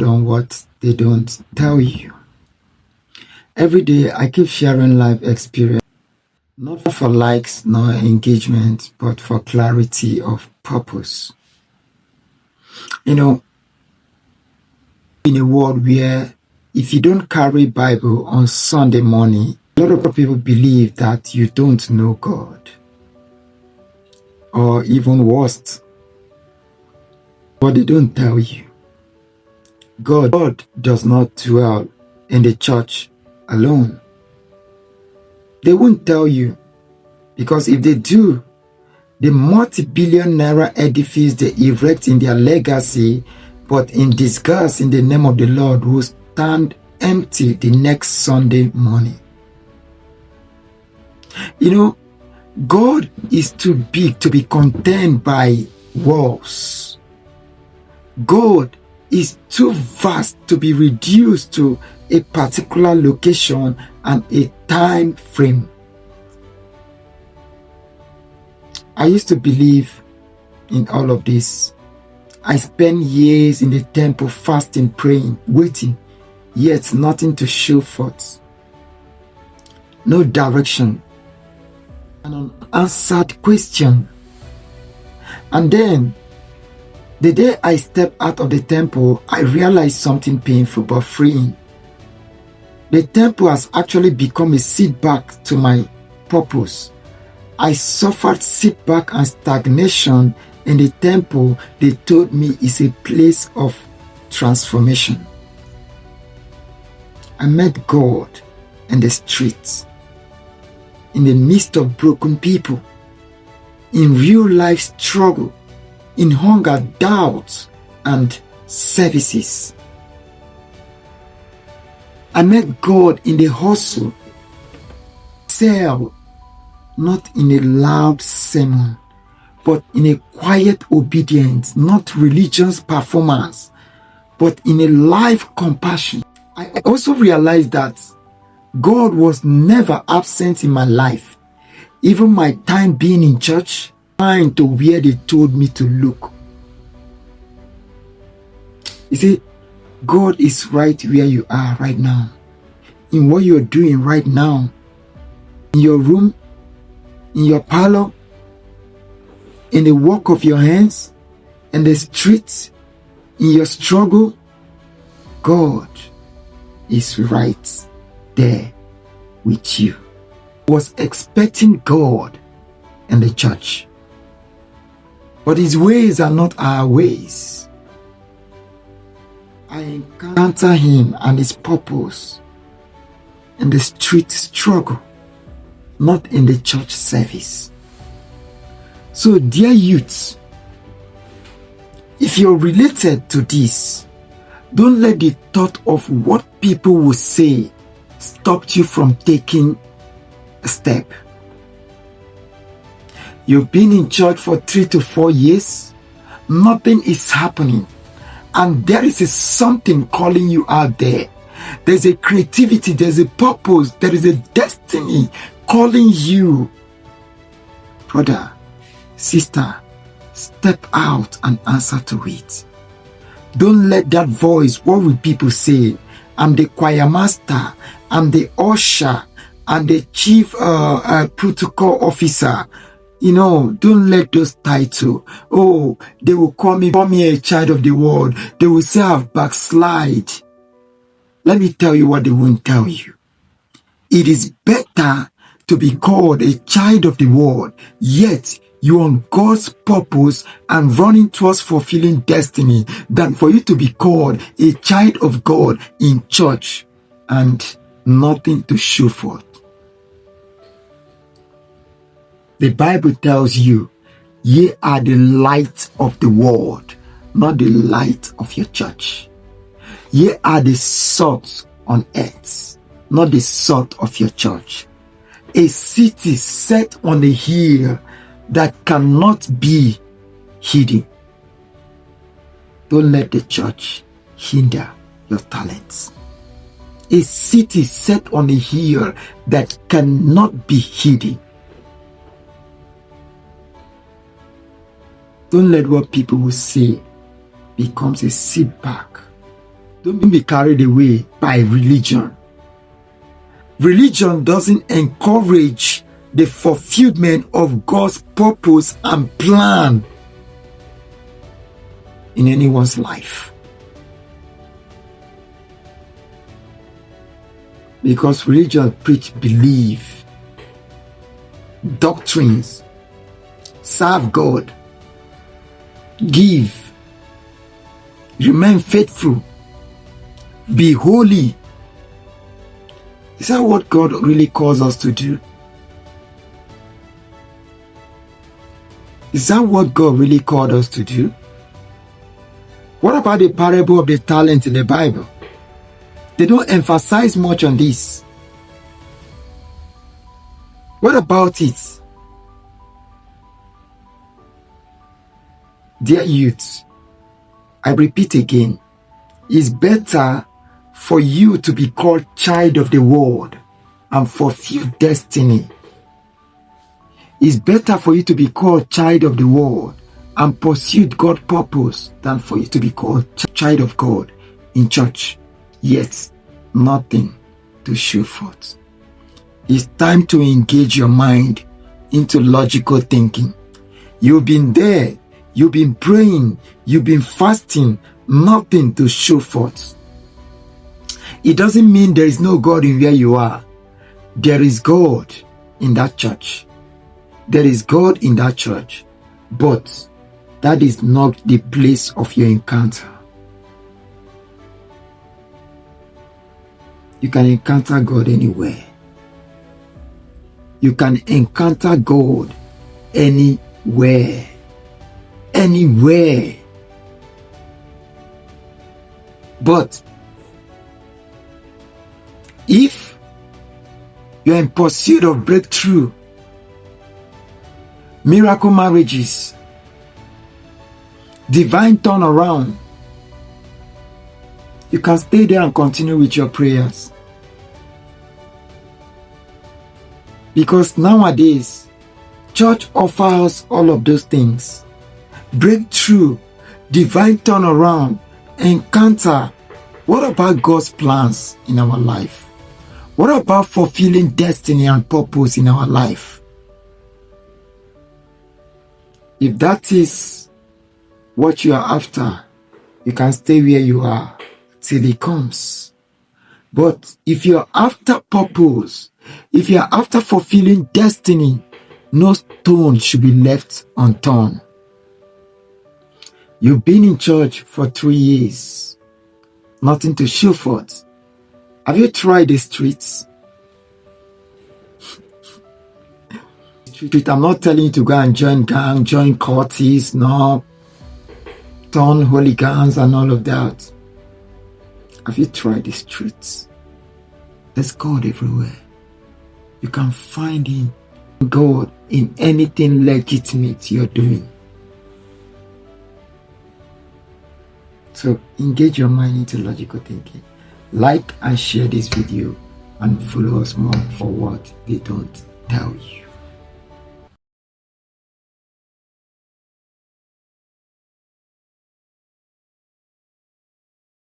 on what they don't tell you. Every day I keep sharing life experience, not for likes nor engagement, but for clarity of purpose. In a world where if you don't carry Bible on Sunday morning, a lot of people believe that you don't know God. Or even worse, but they don't tell you. God does not dwell in the church alone. They won't tell you, because if they do, the multi-billion naira edifice they erect in their legacy, but in disguise in the name of the Lord, will stand empty the next Sunday morning. God is too big to be contained by walls. God is too vast to be reduced to a particular location and a time frame. I used to believe in all of this. I spent years in the temple fasting, praying, waiting, yet nothing to show forth. No direction. An unanswered question. And then, the day I stepped out of the temple, I realized something painful but freeing. The temple has actually become a setback to my purpose. I suffered setback and stagnation in the temple they told me is a place of transformation. I met God in the streets, in the midst of broken people, in real life struggle, in hunger, doubt, and services. I met God in the hustle, cell, not in a loud sermon, but in a quiet obedience, not religious performance, but in a live compassion. I also realized that God was never absent in my life. Even my time being in church, time to where they told me to look. You see, God is right where you are right now, in what you're doing right now, in your room, in your parlor, in the work of your hands, in the streets, in your struggle. God is right there with you. I was expecting God in the church, but His ways are not our ways. I encounter Him and His purpose in the street struggle, not in the church service. So, dear youths, if you're related to this, don't let the thought of what people will say stop you from taking a step. You've been in church for 3 to 4 years, nothing is happening, and there is something calling you out there. There's a creativity, there's a purpose, there is a destiny calling you. Brother, sister, step out and answer to it. Don't let that voice, what will people say? I'm the choir master, I'm the usher, I'm the chief protocol officer. Don't let those titles. Oh, they will call me a child of the world. They will say I've backslide. Let me tell you what they won't tell you. It is better to be called a child of the world, yet you're on God's purpose and running towards fulfilling destiny, than for you to be called a child of God in church and nothing to show for it. The Bible tells you, ye are the light of the world, not the light of your church. Ye are the salt on earth, not the salt of your church. A city set on a hill that cannot be hidden. Don't let the church hinder your talents. A city set on a hill that cannot be hidden. Don't let what people will say becomes a setback Don't be carried away by religion. Religion doesn't encourage the fulfillment of God's purpose and plan in anyone's life. Because religion preach belief, doctrines, serve God, give, remain faithful, be holy. Is that what God really calls us to do? Is that what God really called us to do? What about the parable of the talent in the Bible? They don't emphasize much on this. What about it? Dear youth, I repeat again, it's better for you to be called child of the world and fulfill destiny. It's better for you to be called child of the world and pursue God's purpose than for you to be called child of God in church, yet nothing to show forth. It's time to engage your mind into logical thinking. You've been there, you've been praying, you've been fasting, nothing to show forth. It doesn't mean there is no God in where you are. There is God in that church. There is God in that church. But that is not the place of your encounter. You can encounter God anywhere. You can encounter God anywhere. Anywhere. But if you're in pursuit of breakthrough, miracle marriages, divine turnaround, you can stay there and continue with your prayers. Because nowadays, church offers all of those things. Breakthrough, divine turnaround, encounter. What about God's plans in our life? What about fulfilling destiny and purpose in our life? If that is what you are after, you can stay where you are till He comes. But if you are after purpose, if you are after fulfilling destiny, no stone should be left unturned. You've been in church for 3 years, nothing to show forth. Have you tried the streets? I'm not telling you to go and join gang, join cultists, no, turn hooligans and all of that. Have you tried the streets? There's God everywhere. You can find Him, God, in anything legitimate you're doing. So engage your mind into logical thinking. Like and share this video and follow us more for what they don't tell you.